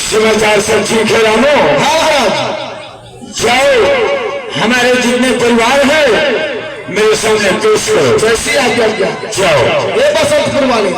समाचार सब ठीक है रामो? हाँ महाराज। जाओ, हमारे जितने परिवार है मेरे सामने पेश करो। जैसी आज्ञा जाओ। ये बसंतपुर वाले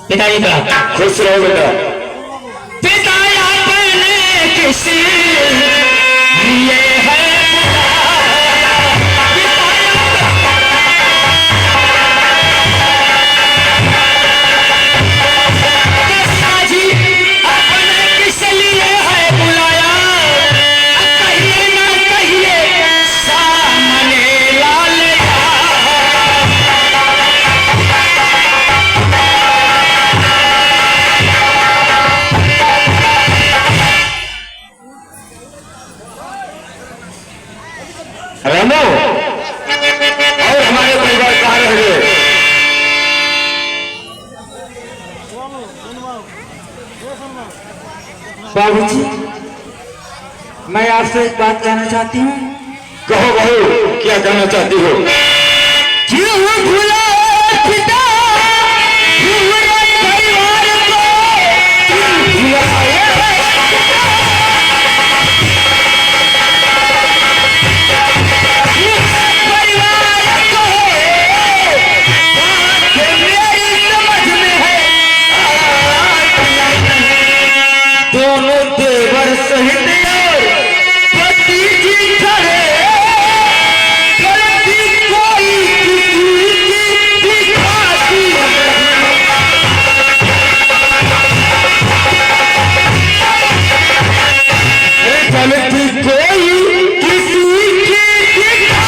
पिताजी का खुश रहो बेटा। पिता अपने किसी लिए है साजी अपने किस लिए है बुलाया, कहिए ना कहिए सामने लाल रामो, और हमारे परिवार कहाँ रह गए? बाबूजी, मैं आपसे एक बात कहना चाहती हूँ। कहो बहू, क्या कहना चाहती हो? क्यों भूला पिता पूरे परिवार को, क्यों भुलाए परिवार को, बात मेरी समझ में है दोनों देवर सहित पति जी खड़े, गलती कोई किसी की दिखाती गलती कोई किसी की दिखाती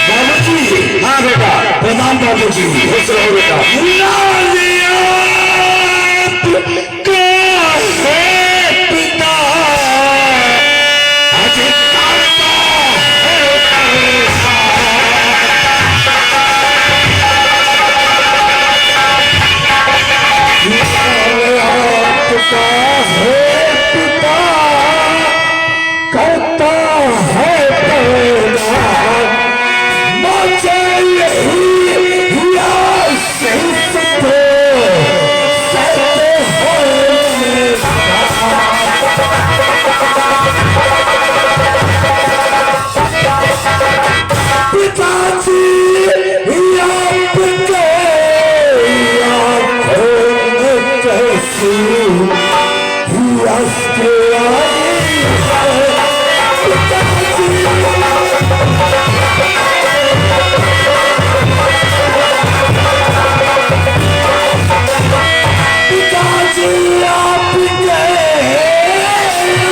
बाबूजी। हाँ बेटा, प्रणाम बाबूजी। खुश रहो बेटा। पिता करता है पैदा, मुझे यही हुआ सिलसिले सहते पिताजी आपके आँखों में कैसी यश के आई है पिताजी। पिताजी आपके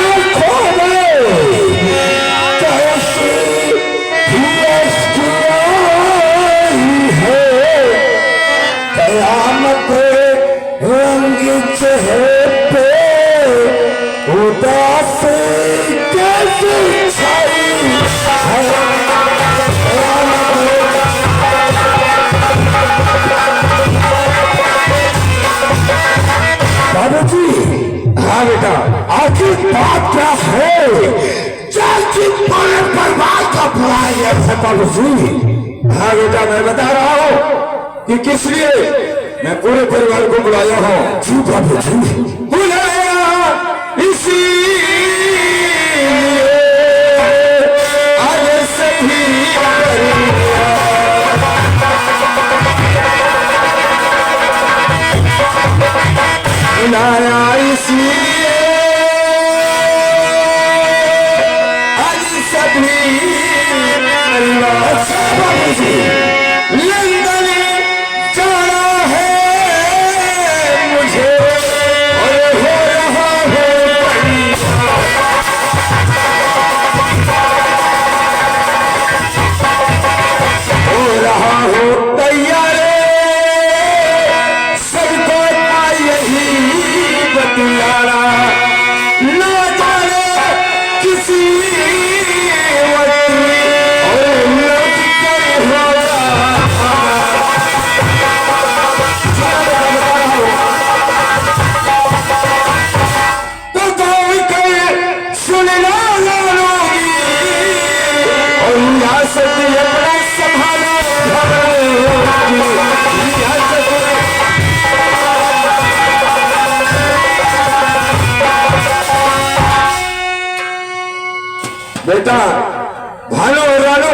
आँखों में कैसी यश की आई है, कयामत रंग चेहरे पे उदासी कैसी छाई है। बाबूजी। हाँ बेटा, आखिर बात क्या है? चाची पूरे परिवार का बुलाया है बाबूजी। हाँ बेटा, मैं बता रहा हूँ कि किस लिए मैं पूरे परिवार को बुलाया हूँ। जी बाबूजी। बुलाया इसी आज सभी अच्छा बाबूजी, लंदन जाना है मुझे और हो रहा है हो रहा हो तैयार, सबको था यही बतलाना, ना जाने किसी वक्त और लौट कर हो तो गाँव कर सुनना लोगी और रियासत अपना संभालो बेटा भानो और रानो।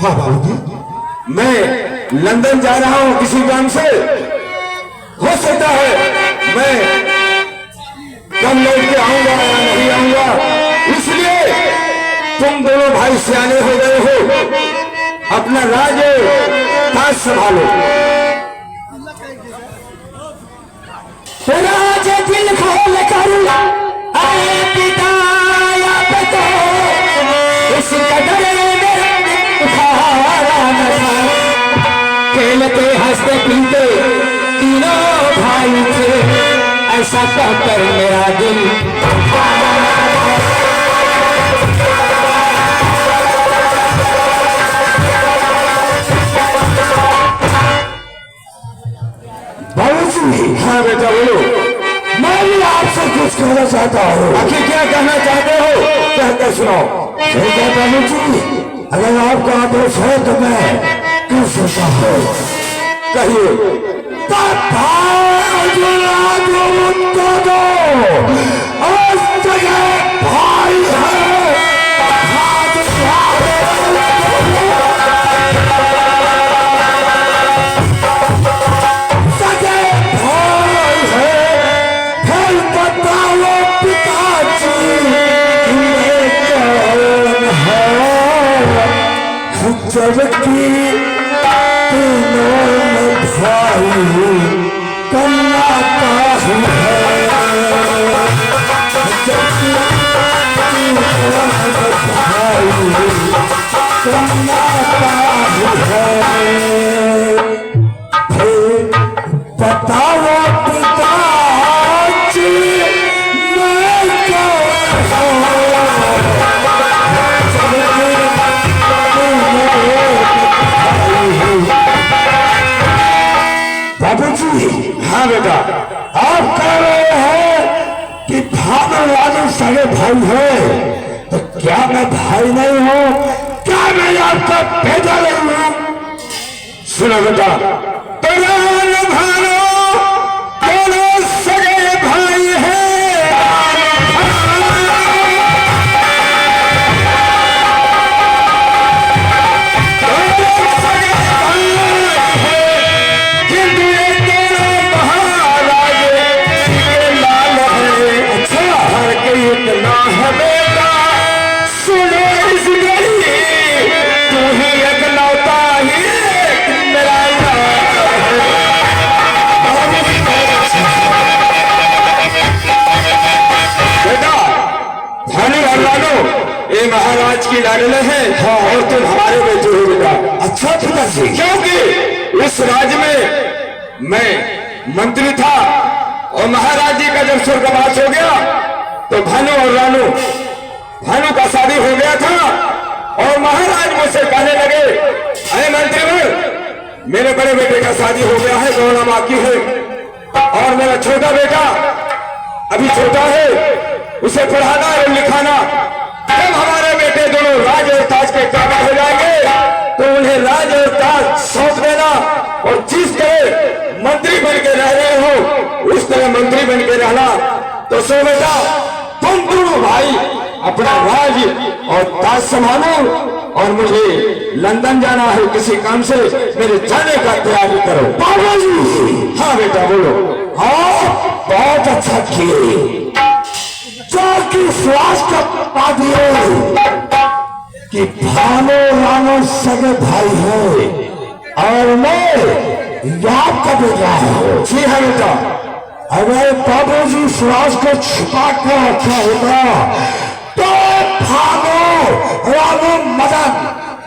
हाँ बाबूजी। मैं लंदन जा रहा हूं किसी काम से, हो सकता है मैं कब लौट के आऊंगा या नहीं आऊंगा, इसलिए तुम दोनों भाई सियाने हो गए हो, अपना राज ताज संभालो। राज दिल खोल कर आए पिता आप तो इस कदर उठारा न था, खेलते हंसते पीते तीनों भाई थे, ऐसा कहकर मेरा दिल बाबूजी। हाँ बेटा बोलो। मैं भी आपसे कुछ कहना चाहता हूँ। आखिर क्या कहना चाहते हो, कहकर सुनाओ। ठीक है बाबूजी, अगर आपका आदेश है तो मैं कह सकता हूँ। कहिए। आज जगह भाई है, सगे भाई है, फिर बताओ पिताजी तुम्हें कौन है, जबकि तीनों में भाई कन्ना का ही है, जबकि तीनों में भाई कन्ना का ही है। फिर बताओ पिताजी मैं कौन बाबूजी। हाँ बेटा। आप कह रहे हैं कि भानु वाले सगे भाई है, तो क्या मैं भाई नहीं हूँ? क्या मैं आपका बेटा नहीं हूँ? सुनो बेटा, तोरान भानो दोनों सगे भाई हैं, दोनों सगे भाई हैं, किंतु ये दोनों महाराज के लाल हैं। अच्छा हर के इतना है बेटा, सुनो इस गली तू ही इकलौता ही मेरा बेटा भानु और लालो ये महाराज की लाडले हैं। हाँ, और तुम हमारे बेटे हो बेटा। अच्छा पिताजी। क्योंकि इस राज्य में मैं मंत्री था और महाराज जी का जब स्वर्गवास हो गया तो भानु और रानू, भानु का शादी हो गया था और महाराज मुझसे कहने लगे, अरे मंत्री मेरे बड़े बेटे का शादी हो गया है, गौना बाकी है, और मेरा छोटा बेटा अभी छोटा है, उसे पढ़ाना और लिखाना। जब हमारे बेटे दोनों राज और ताज के काबिल हो जाएंगे तो उन्हें राज और ताज सौंप देना, और जिस तरह मंत्री बन के रह रहे हो उस तरह मंत्री बन के रहना। तो सो बेटा तुम दोनों भाई अपना राज और ताज संभालो, और मुझे लंदन जाना है किसी काम से, मेरे जाने का तैयारी करो। बाबूजी। हाँ बेटा बोलो। हाँ बहुत अच्छा किए, जो कि स्वास्थ्य पा दिए, कि भानो रानो सगे भाई है और मैं याद का बेटा हूँ। जी हाँ बेटा, अगर बाबूजी सुराज को छुपा कर रखा होता तो भानो रानो मदन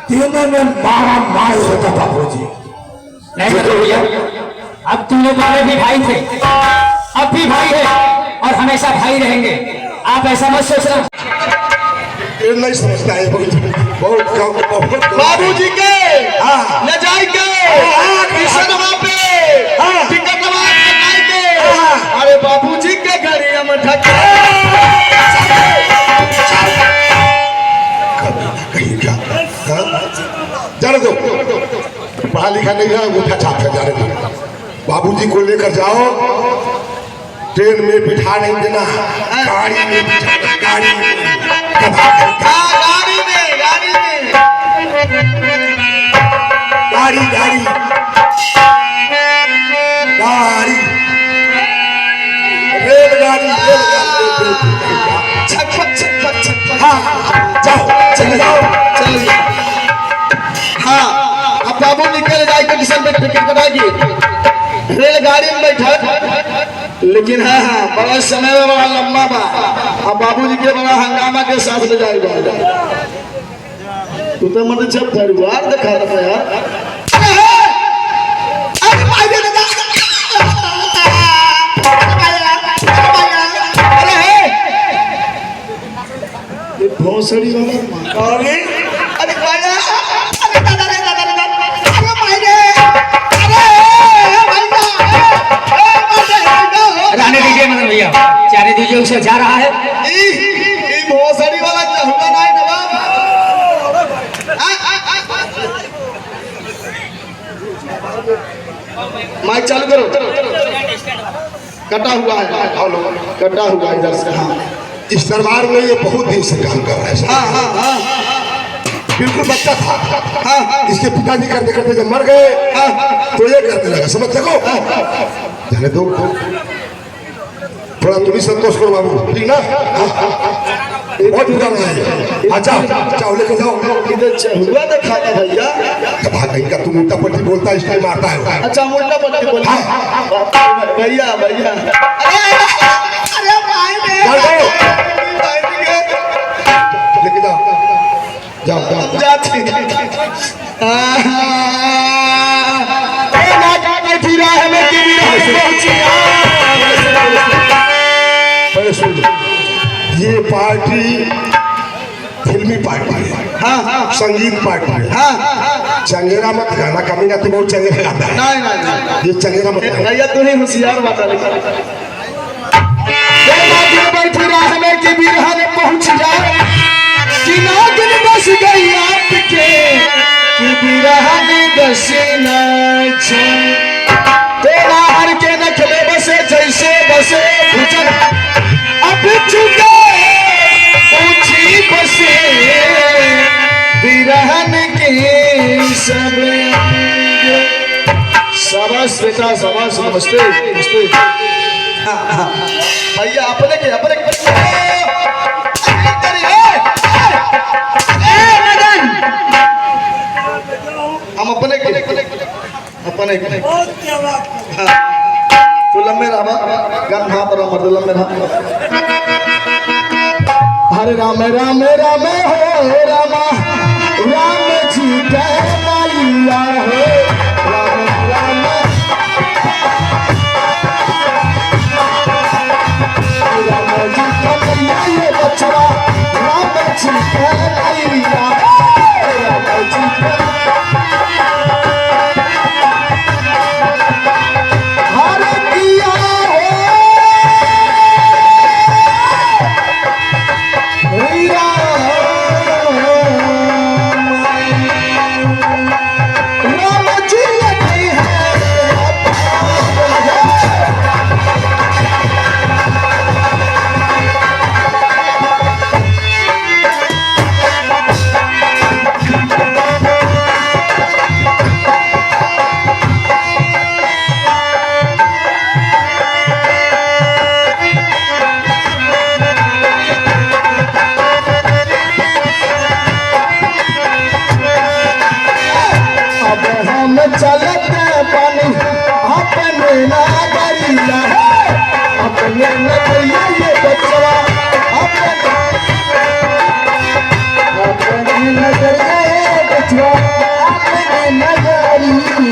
तीनों में मारा मार होता बाबूजी। नहीं तो भैया, अब तुम लोग वाले भी भाई थे, अब भी भाई है और हमेशा भाई रहेंगे। आप ऐसा मत सोचना। ये नहीं समझता है बहुत बहुत बाबूजी के ले जाए के किशन वहां पे टिकट लगा के अरे बाबूजी के घर हम ठके कहीं क्या जाने दो, पढ़ा लिखा नहीं है अंगूठा छाप कर जाने दो। बाबूजी को लेकर जाओ, ट्रेन में बिठा नहीं देना, गाड़ी में बिठा, गाड़ी में गाड़ी में गाड़ी गाड़ी गाड़ी रेलगाड़ी छटपट छटपट छटपट। हाँ जाओ, चले जाओ। चलिए हाँ, अब बाबू निकल जाए के किशन पे टिकट कटाएगी, रेलगाड़ी में बैठा। लेकिन हाँ हाँ, बड़ा समय में बड़ा लंबा बा। अब बाबूजी के बड़ा हंगामा के साथ ले जाएगा। तू तो मतलब जब परिवार दिखा रहा है यार। अरे भाई दे दे। अरे ये भोसड़ी वाला अरे अरे भाई, अरे दादा रे दादा रे दादा, अरे भाई रे, अरे भाई रहने दीजिए मदन भैया, जाने दीजिए, उसे जा रहा है। ये भोसड़ी वाला चहुआ नहीं नवाब। माइक चालू करो। कटा हुआ है, कटा हुआ है इधर से। हाँ इस दरबार में ये बहुत दिन से काम कर रहा है। हाँ हाँ हाँ बिल्कुल बच्चा था। हाँ इसके पिताजी करते करते जब मर गए तो ये करने लगा, समझ सको। जाने दो, थोड़ा तुम ही संतोष करो बाबू, ठीक ना। बहुत बुरा है। अच्छा जाओ, लेके जाओ। इधर चहुआ दिखाता भैया। कहीं का तुम उल्टा पट्टी बोलता है, इसलिए मारता है। अच्छा उल्टा पट्टी बोल भैया भैया। अरे भाई लेके जाओ, जाओ जाओ जाती पहले सुन लो, ये पार्टी फिल्मी पार्टी है। हाँ संगीत पार्टी है। हाँ चंगेरा मत गाना, कमी ना तो बहुत चंगेरा गाता है। नहीं नहीं ये चंगेरा मत गाना। भैया तू ही होशियार बात बैठी राह में कि बिरहा ने पहुंच जाए कि नागिन बस गई आपके कि बिरहा ने बस ना तेरा हर के नखले बसे जैसे बसे भुजन अब चुके ऊंची बसे बिरहन के सब शाबाश बेटा शाबाश। नमस्ते नमस्ते। भैया अपने के हम अपने के तो लम्बे रामा गन हाँ पर मर्द लम्बे रामा। हरे राम राम राम हो रामा, राम जी का नालिया हो राम राम। राम जी का नालिया ये बचवा, राम जी का नालिया, राम जी का हरे किया हो हीरा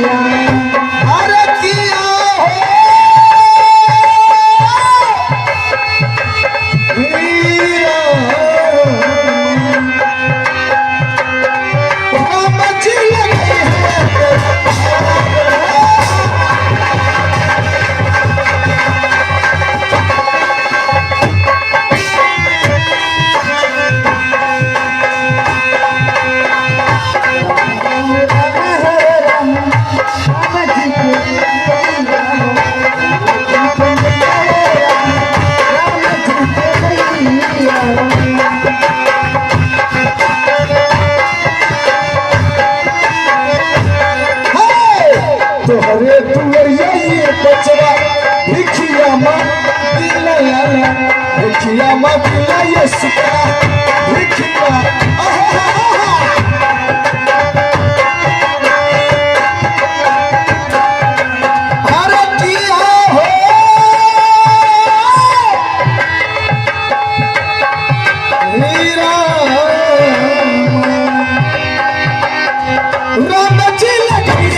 अरे किया हो हीरा मची लगी तोहरे दुवरिया ये बचवा भिखिया माँ दिलाया भिखिया माँ दिलाया सुखा भिखिया अरे किया हो हीरा राम जी लगी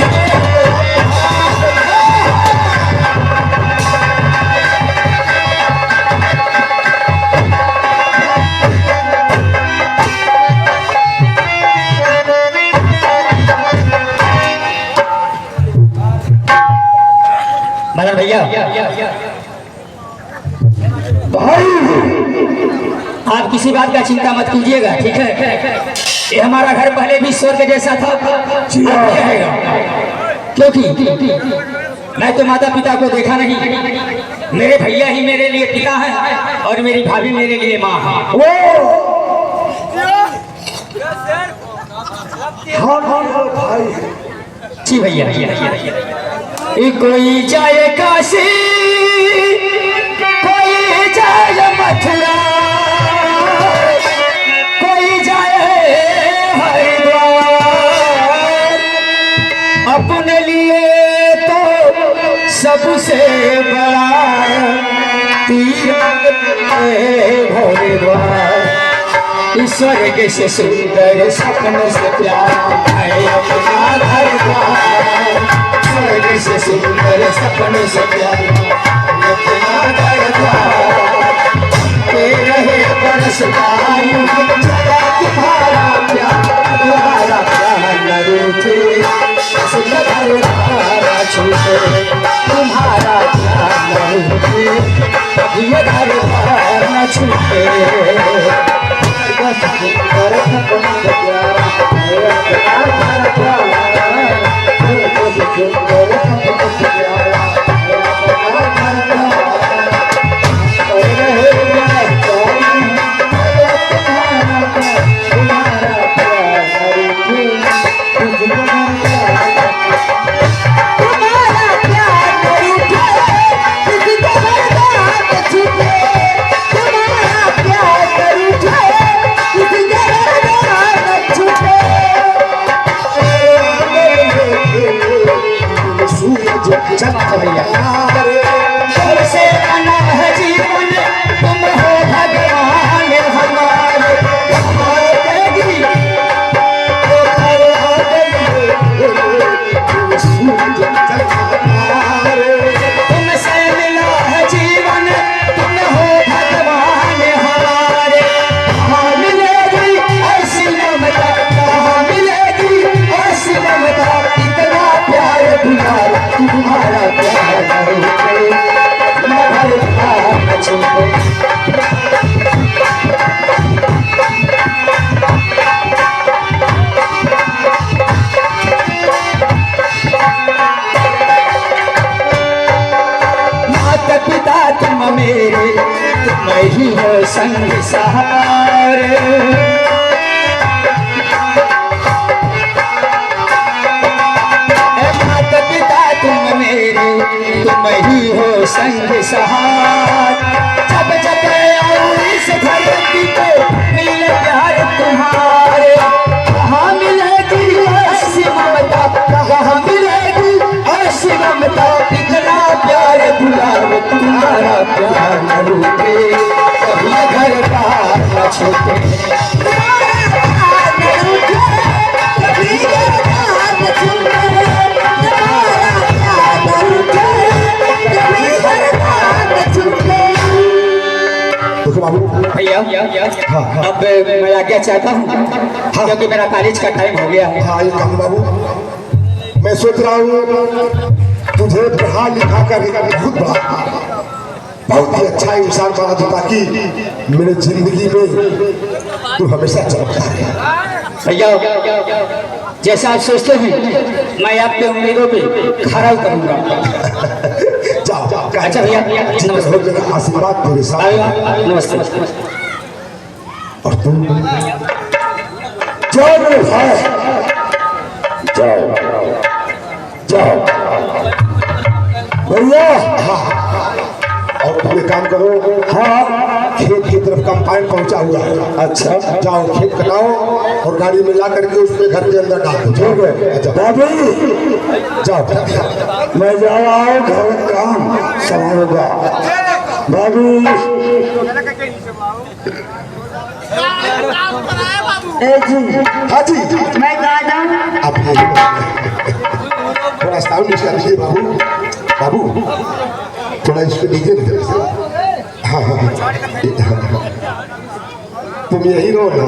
मदन भैया भाई आप किसी बात का चिंता मत कीजिएगा, ठीक है। ये हमारा घर पहले भी स्वर्ग जैसा था, अब भी रहेगा। क्योंकि मैं तो माता पिता को देखा नहीं, मेरे भैया ही मेरे लिए पिता है और मेरी भाभी मेरे लिए माँ है। हाँ भाई जी भैया। कोई जाए काशी, कोई जाए मथुरा, कोई जाए हरिद्वार, अपने लिए तो सबसे बड़ा तीर्थ हरिद्वार। स्वर्ग से सुंदर सपन से प्यारा है अपना घर द्वार। स्वर्ग से सुंदर सपन से प्यारा अपना घर द्वार। के रहे बरसदायु जगा तुम्हारा प्यार न रूठे, सुंदर धारा छूटे तुम्हारा प्यार न रूठे, ये घर द्वार न छूटे। तुमसे बना है जीवन, तुम हो भगवान हमारे। तुमसे मिला है जीवन, तुम हो भगवान हमारे। कहाँ मिलेगी ऐसी ममता, कहाँ मिलेगी ऐसी ममता, इतना प्यार तुम्हारा प्यार माता पिता तुम मेरे, तुम ही हो संग सहारे। माता पिता तुम मेरे, तुम ही हो संग सहार। जब जब आओ इस धरती पे मिले प्यार तुम्हारे। कहाँ मिलेगी ऐसी ममता, कहाँ मिलेगी ऐसी ममता, इतना प्यार दुलार तुम्हारा प्यार न रूठे, कभी घर का चाहता हूँ क्योंकि मेरा कॉलेज का टाइम हो गया है। हाँ ये काम बाबू, मैं सोच रहा हूँ तुझे पढ़ा लिखा कर खुद बड़ा बहुत ही अच्छा इंसान बना दो ताकि मेरे जिंदगी में तू हमेशा चमकता रहे। भैया जैसा आप सोचते हैं मैं आपके उम्मीदों पे खरा उतरूंगा। जाओ जाओ अच्छा भैया नमस्ते। हो जाएगा, आशीर्वाद तेरे साथ। नमस्ते। और तुम जाओ मेरे भाई, जाओ जाओ भैया। हाँ और तुम एक काम करो, हाँ खेत की तरफ कंपाइन पहुंचा हुआ है। अच्छा जाओ खेत कटाओ और गाड़ी में ला करके उसमें घर के अंदर डाल दो। ठीक है बाबू, जाओ मैं जा रहा हूँ, घर में काम संभालूंगा बाबू। हाँ जी मैं कहाँ जाऊँ? आप थोड़ा साउंड निकाल दीजिए बाबू। बाबू थोड़ा इसको दीजिए ना। हाँ हाँ तुम यही रहो ना।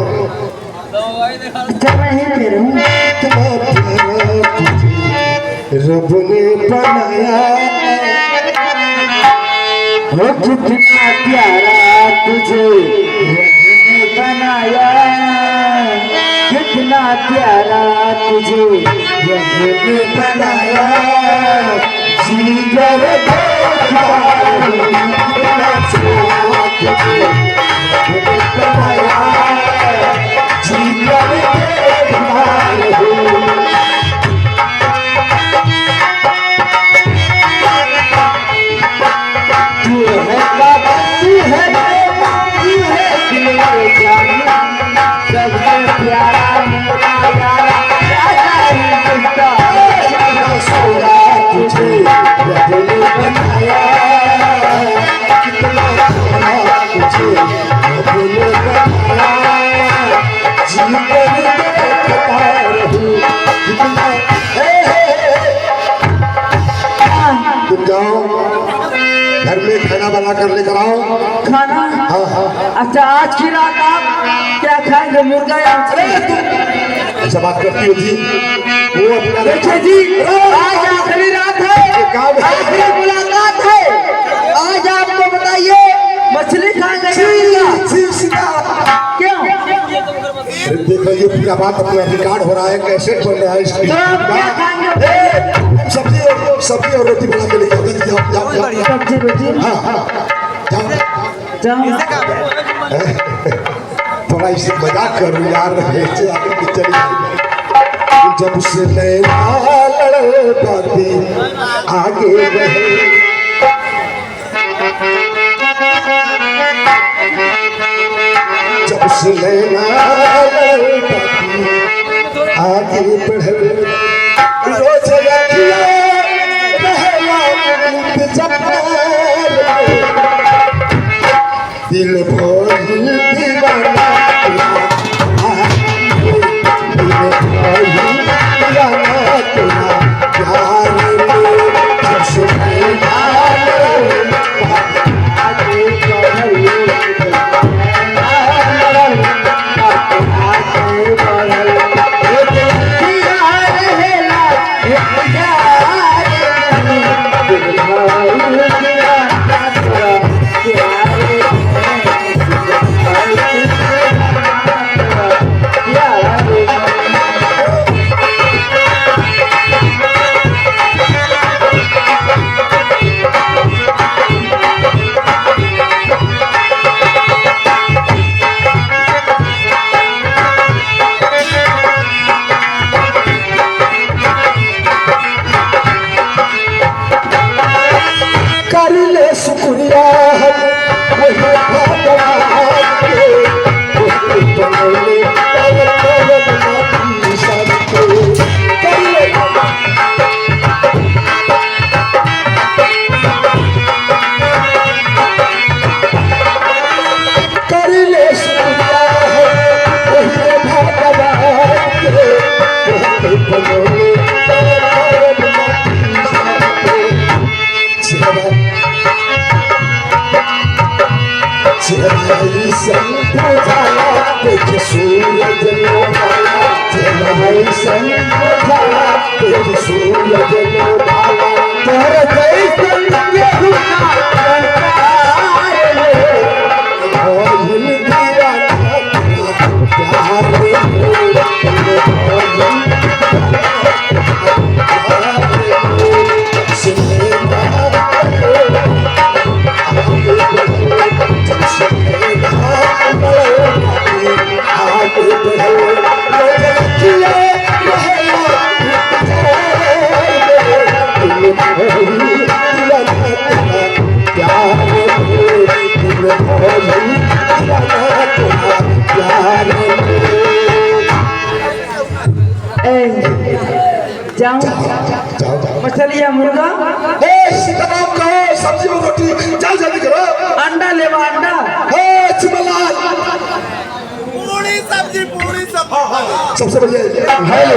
रब ने बनाया हो कितना प्यारा तुझे रब ने बनाया, कितना प्यारा तुझे रब ने बनाया। जीगर देखा कितना प्यारा तुझे रब ने बनाया, जीगर देखा। घर में खाना बना कर लेकर आओ। खाना? हाँ हाँ। अच्छा आज की रात आप क्या खाएंगे? मुर्गा या ऐसा बात करती हो जी, वो अपना देखिए जी आज आखिरी रात है, आखिरी मुलाकात है। आज आपको बताइए मछली खाएंगे क्यों? देखो ये पूरा बात अपना रिकॉर्ड हो रहा है, कैसे बन रहा है इसकी। सब्जी और रोटी बना के लेकर सब्जी रोटी? हाँ हाँ जाओ। थोड़ा इसे मजाक करो यार, ऐसे आगे की चली जाएगी। जब से नैना लड़े बातें आगे बढ़े, जब से नैना लड़े बातें आगे बढ़े, रोज रखिया पहला दिल भोली दीवाना, दिल भोली दीवाना तेरा प्यार में जैसे सूरज जैसन बुझाला तेरी सूरज लोभाला तोर जैसन केहू ना कंटारे भोजन दीवाना प्यार जाऊं मछलिया मुर्गा सीताराम कहो सब्जी में रोटी चल जल्दी करो अंडा लेवा अंडा चिमलाल पूरी सब्जी सबसे बढ़िया हेलो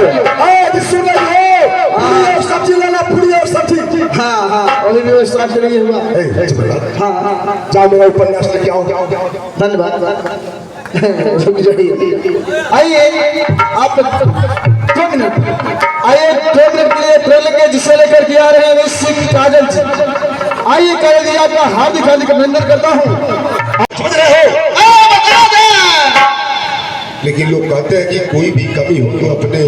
सुन रहे हो पूरी और सब्जी लेना पूरी और सब्जी हाँ ओली व्यवस्था के लिए हुआ चिमलाल हाँ जाओ मेरा उपन्यास लेके आओ धन्यवाद रुक जाइए आइए आप 2 मिनट आइए 2 मिनट के लिए ट्रेलर के जिसे लेकर के आ रहे हैं सिंह काजल जी आइए काजल जी आपका हार्दिक हार्दिक अभिनंदन करता हूँ समझ रहे हो लेकिन लोग कहते हैं कि कोई भी कमी हो तो अपने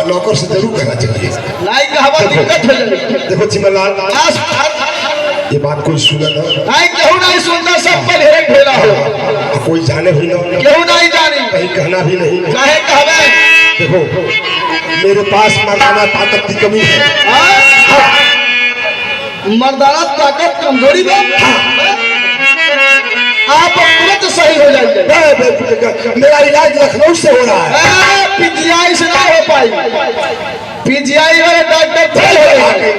नौकर से जरूर कहना चाहिए लाइक का हवा दिक्कत हो जाएगी देखो चिमलाल ये बात कोई सुना ना लाइक केहू नहीं सुनता सब पर हेरक भेला हो कोई जाने भी ना केहू नहीं जानी कहीं कहना भी नहीं काहे कहबे देखो मेरे पास मर्दाना ताकत की कमी है मर्दाना ताकत कमजोरी में आप तुरंत सही हो जाएंगे मेरा इलाज लखनऊ से हो रहा है पीजीआई से ना हो पाई पीजीआई वाले डॉक्टर फेल हो गए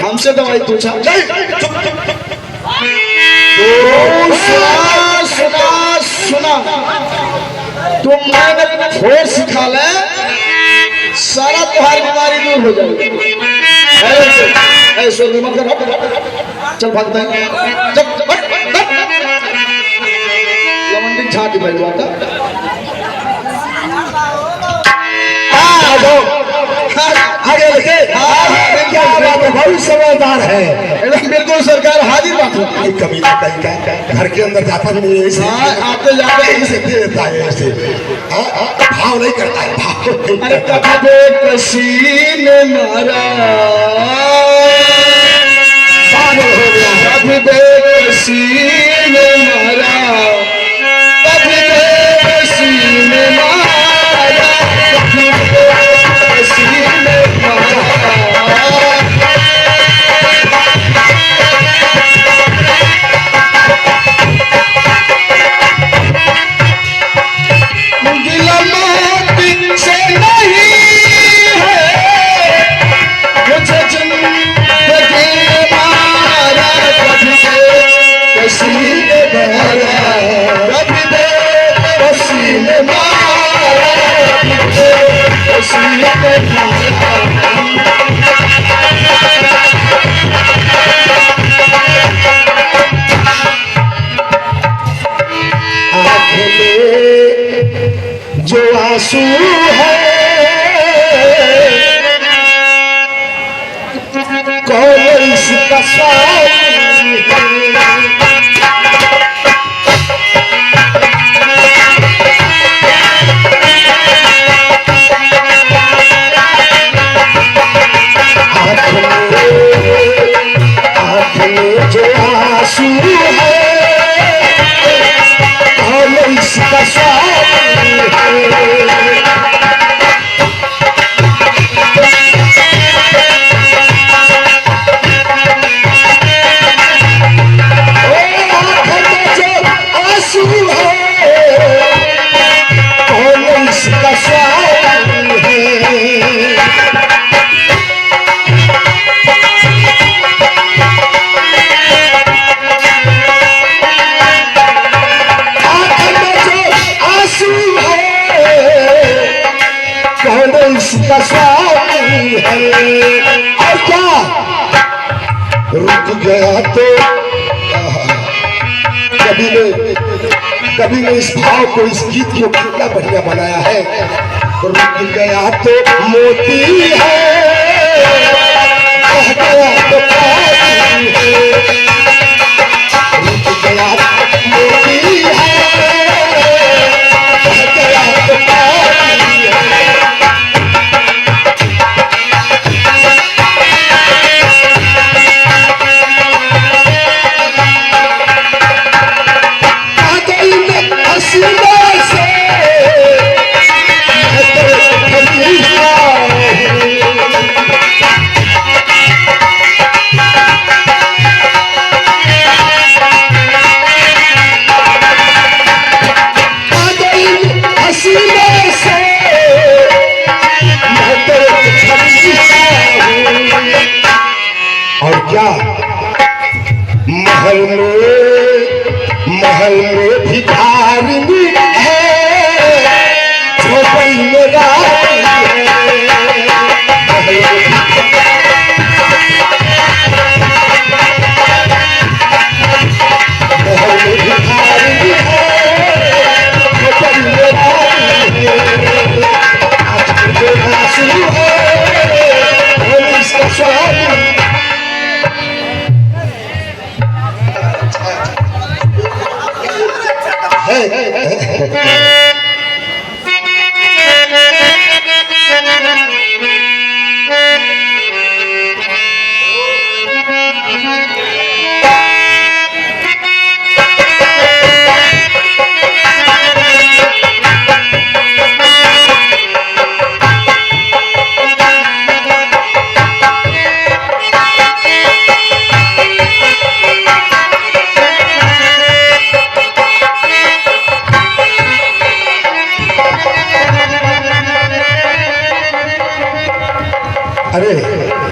हमसे दवाई पूछा सुना तुम मैंने फोड़ सिखा ले सारा तुम्हारी बीमारी दूर हो जाएगी ऐसे मत कर चल भागता है लमंडी छाती भाई बात आगे देखे क्या बात है बहुत समझदार है एकदम बिल्कुल सरकार हाजिर बात है कभी ना कहीं का घर के अंदर जाता भी नहीं है ऐसे आते जाते ऐसे दे देता है ऐसे भाव नहीं करता है भाव अरे कभी पसीने मारा पागल हो गया कभी पसीने मारा कभी पसीने मारा कभी पसीने मारा जो आंसू है कौन इसका स्वामी आँख में जो आंसू है कौन इसका स्वामी इसका स्वामी है और क्या रुक गया तो कभी ने इस भाव को इस गीत को कितना बढ़िया बनाया है रुक गया तो मोती है, रह गया तो पानी है। रुक गया तो मोती है, रह गया तो पानी है। काजल में हसीना से और क्या महल में भिखारी है, झोपड़ी में रानी है। महल में भिखारी है, झोपड़ी में रानी है। आज जो आंसू है होली इसका स्वामी। अरे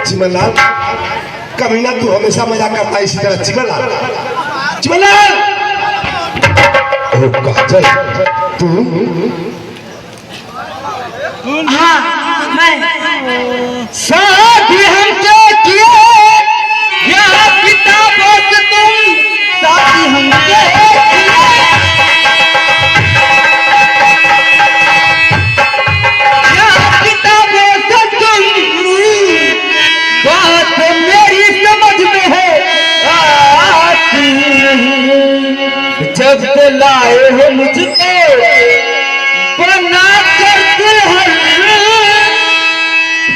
चिमनलाल, कमीना तू हमेशा मजाक करता है इसी तरह। चिमनलाल, चिमनलाल, ओ काजल तू? हाँ मैं शादी हमसे किए या किताबों से तुम शादी हमसे जब से लाए हो मुझको बना कर दुल्हन,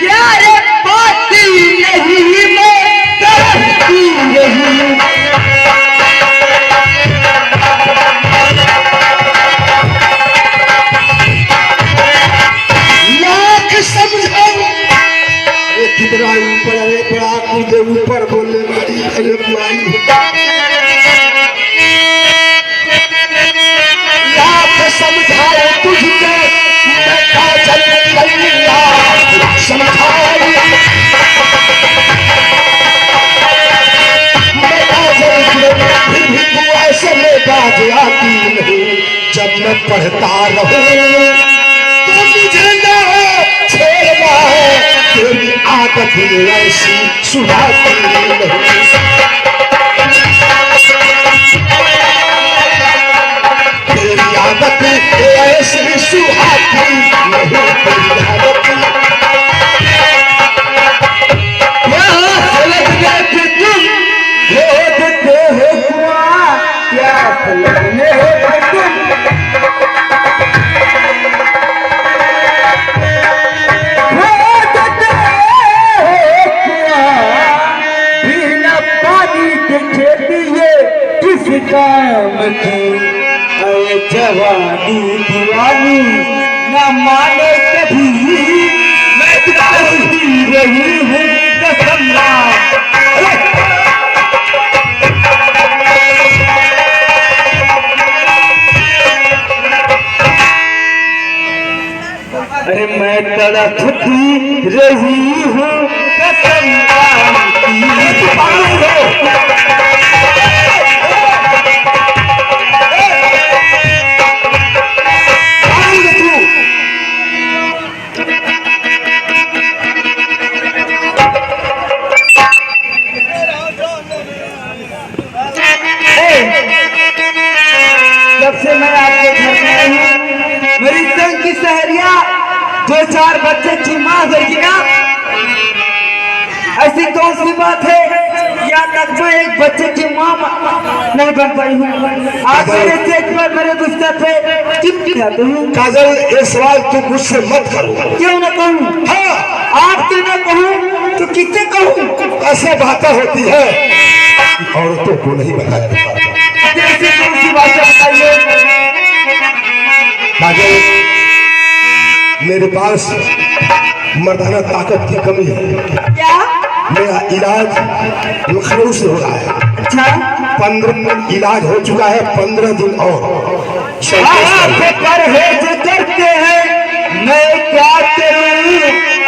यार पाती नहीं मैं तरसती नहीं। लाख समझाओ। अरे कितना ऊपर, अरे बड़ा कूदे ऊपर बोले, अरे समझाओ तुझको मैं काजल कन्या समझाओ। मैं काजल फिर भी तू ऐसे में बाज आती नहीं। जब मैं पढ़ता रहूं तो मुझे ना छेड़ना है, तेरी आदत ऐसी सुहाती नहीं। तेरी आदत ऐसी सुहाती नहीं, तेरी आदत काम की जवानी दीवानी न माने कभी, मैं तुम्हारी रही हूँ कसम। अरे मैं तड़पती रही हूँ कसम जब से मैं आपके घर में आई हूँ, मेरी संग की सहरिया की माँ होगी ना। ऐसी कौन सी बात है या तक मैं एक बच्चे की माँ नहीं बन पाई हूँ। आप मेरे से एक बार मेरे गुस्से पे चुप कहते हैं। काजल ये सवाल तुम मुझसे मत करो। क्यों न कहूँ? हाँ आपसे न कहूँ तो किससे कहूँ? ऐसे बातें होती है औरतों को नहीं बताया जाता। ऐसी कौन सी बातें बताइए। काजल मेरे पास मर्दाना ताकत की कमी है। क्या? मेरा इलाज लखनऊ से हो रहा है। अच्छा 15 दिन इलाज हो चुका है, 15 दिन और आप परहेज करते हैं, मैं क्या करूं?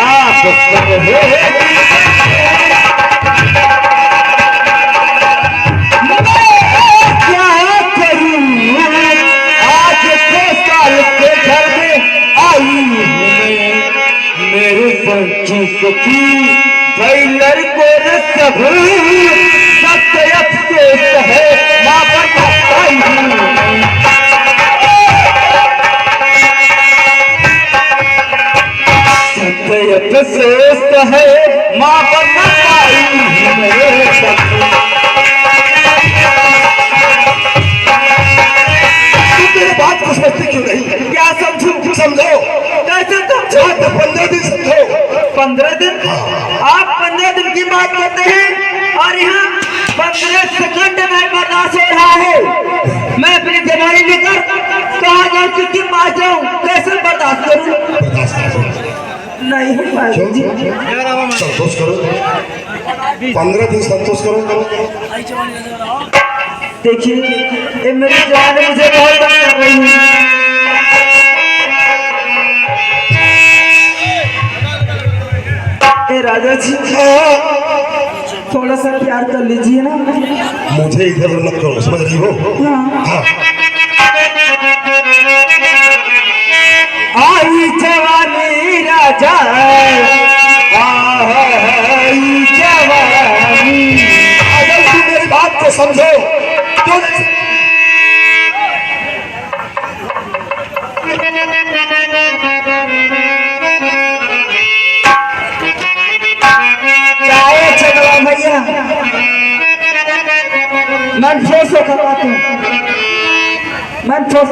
आप परहेज क्या करूं? आज 2 साल के घर में आई हूं मैं, मेरे पंखी सखी भाई लड़को रे सब सत्य अफसोस है माँ बता आई हूं। अफसोस है माँ बता आई हूं मेरे मेरी बात को समझते क्यों नहीं? क्या समझू? समझो कैसे समझो? 15 दिन समझो। 15 दिन? आप 15 दिन की बात करते हैं और यहाँ 15 सेकंड में बर्दाश्त हो रहा है। मैं अपनी जवानी लेकर कहाँ जाऊँ, किसके पास जाऊँ, कैसे बर्दाश्त करूँ? नहीं हो पाएगा। संतोष करो, 15 दिन संतोष करो। देखिए ये मेरी जवानी मुझे बहुत तंग कर रही है। राजा जी थोड़ा सा प्यार कर लीजिए ना। मुझे इधर मत करो, समझ रही हो? हाँ। आई जवानी राजा आई जवानी। अगर तुम मेरी बात को समझो तो भैया मैं ठोस करवाती हूँ, मैं ठोस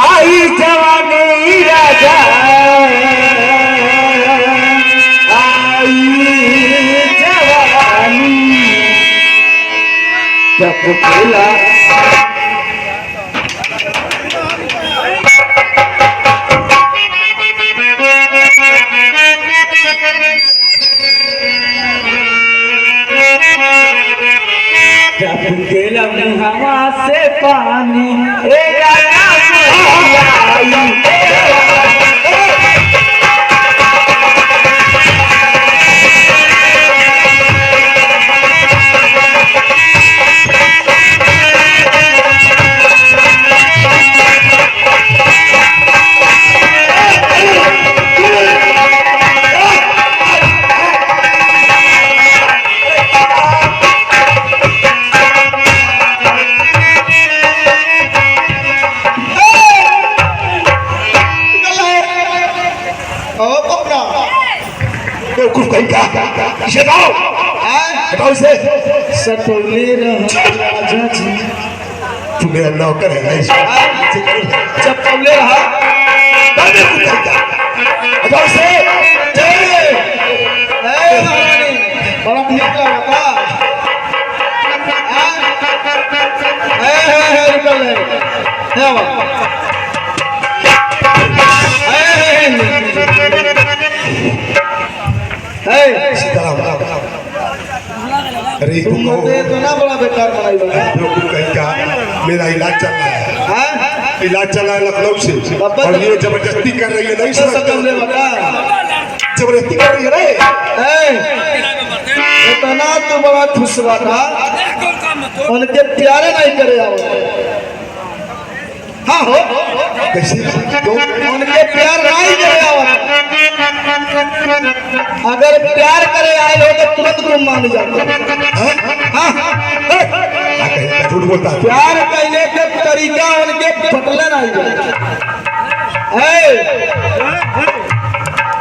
आई जवानी राजा आई जवानी जब बोला हवा से पानी बेवकूफ कहीं का इसे हटाओ इसे। सटोले राजा जी तू मेरा नौकर है नहीं? चप्पले रहा हटाओ इसे। बड़ा ठीक लगा निकल अरे तुम इतना बड़ा बेकार बनाई कहीं का मेरा इलाज चल रहा है, इलाज चल रहा है लखनऊ से और ये जबरदस्ती कर रही है। नहीं जबरदस्ती कर रही है इतना तो बड़ा खुशवा था उनके प्यारे नहीं करे आओ। हाँ हो कैसे क्यों? उनके प्यार नहीं करे आओ। अगर प्यार करे आए हो तो तुरंत तुम मान जाते। झूठ बोलता है। प्यार कहने के तरीका उनके बदले नहीं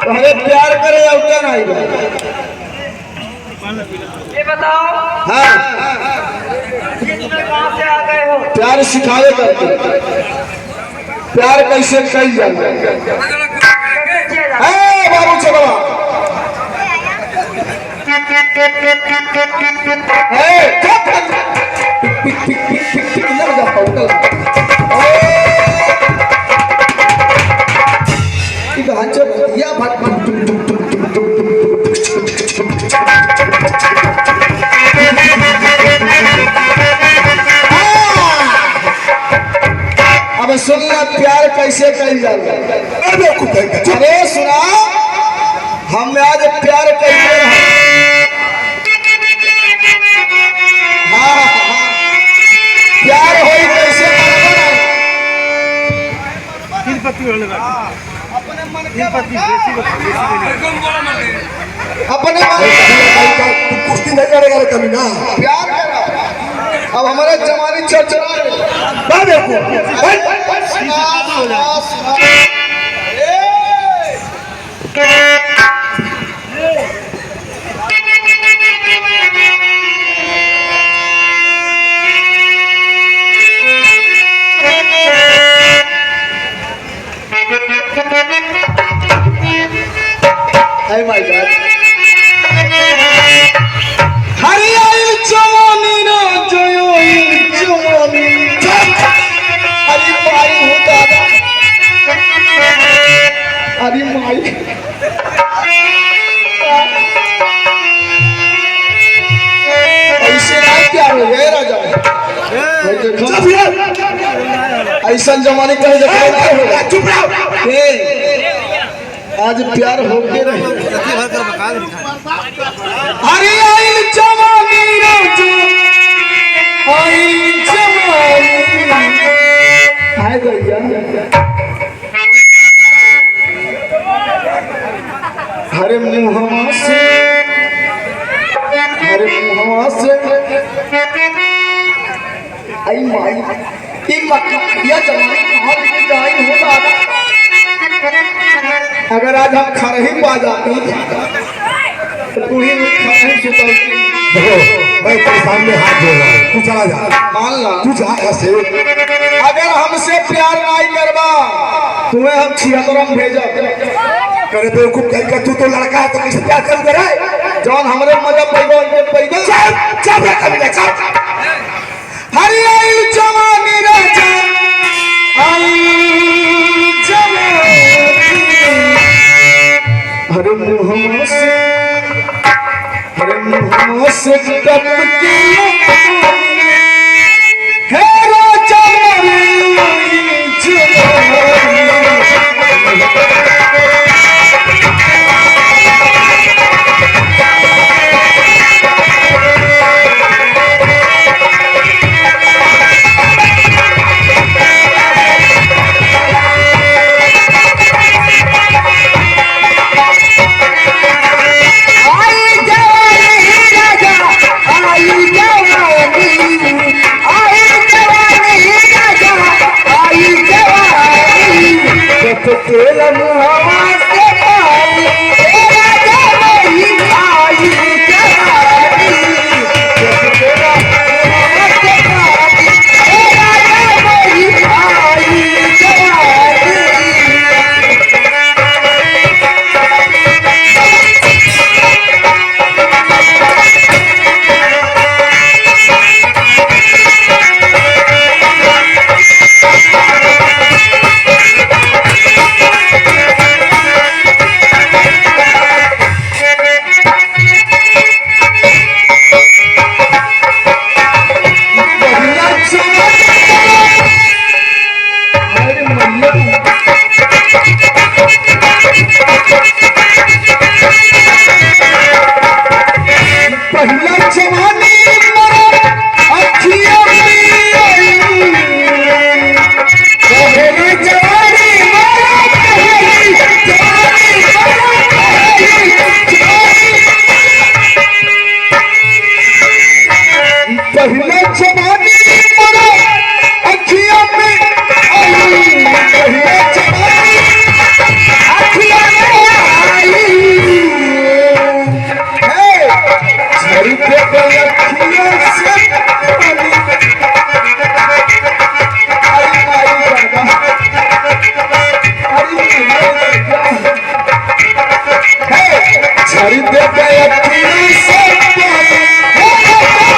अरे प्यार करे या उतना नहीं बा। ये बताओ हाँ बीच में कहाँ से आ गए हो? प्यार सिखावे करते प्यार कैसे कही जाए बाबू चलो अब सुनना प्यार कैसे कही जाए। अरे सुना हम आज प्यार करते हैं। हाँ प्यार हो कैसे अपने कुश्ती नहीं करेगा कभी ना प्यार करा। अब हमारे जमाने चर्चा Hey my God. हरियाली जवानी ना जवानी हरी माई होता था हरी माई ऐसे ना प्यार हो गया राजा ऐसा जमाने कहे चुप रहो आज प्यार हो के रहे हरी आई जवानी हाय भैया हरे मुहम्मा से आई माई ये जवानी कहाँ जाए होता अगर आज हम खड़े ही पा जाते तो पूरी देखो मैं तेरे सामने हाथ जोड़ रहा हूँ तू चला जा मान ला तू जा ऐसे अगर हमसे प्यार नहीं करवा तुम्हें हम छिहत्तरम भेजा करे बेवकूफ कहीं का तू तो लड़का है तो कैसे प्यार कर दे रहा है जौन हमरे मदद पैदा उनके पैदा चुप रह कभी नहीं चुप हरी आई जवानी राजा आई जवानी हरे मुहम्मा से कब के है राजा झाड़ी दे के अखियों से पानी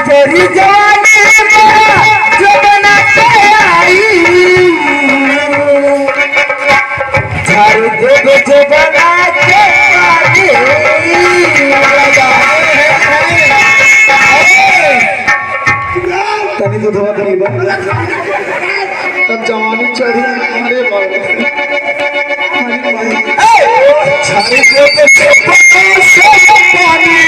तेरी जवानी जो बना के आई झाड़ू दे दो जो बना के आई तनी तो धोआ करी बा तब जवानी चढ़ी अरे बाबा झाड़ी दे के अखियों से पानी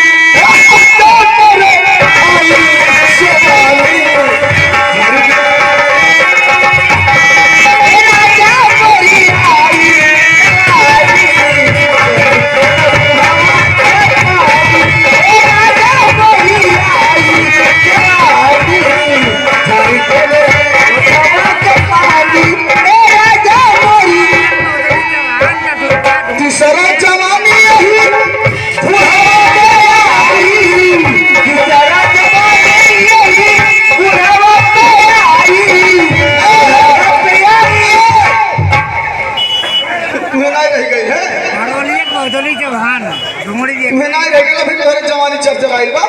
जवानी चर्चा आइल बा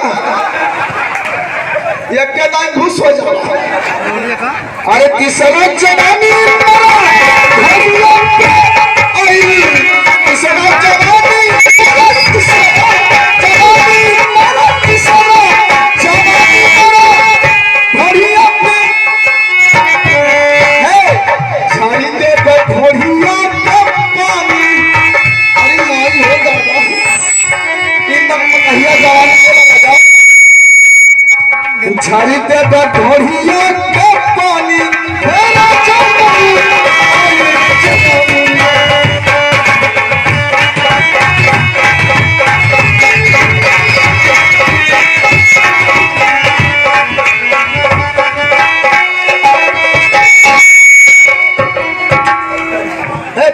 एक के टाइम खुश हो जाला अरे किसरा जवानी झाड़ी दे ढोढ़िया के पानी फेरा चमनी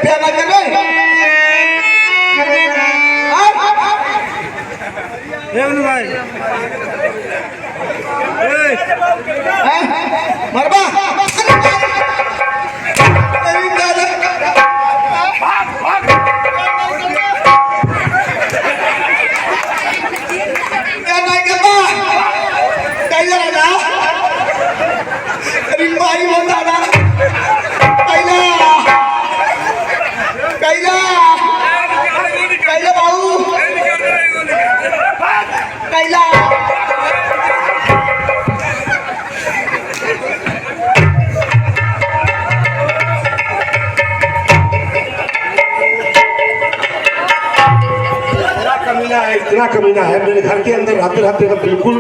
प्यार ना कर मरबा क्या नहीं करता कैसे राजा अरे भाई बोलता ना कैला कैला कैला बाबू कैला इतना कमीना है मेरे घर के अंदर आते रहते तो बिल्कुल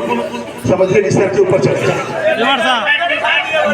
समझिए इस तरह के ऊपर चढ़ जाए।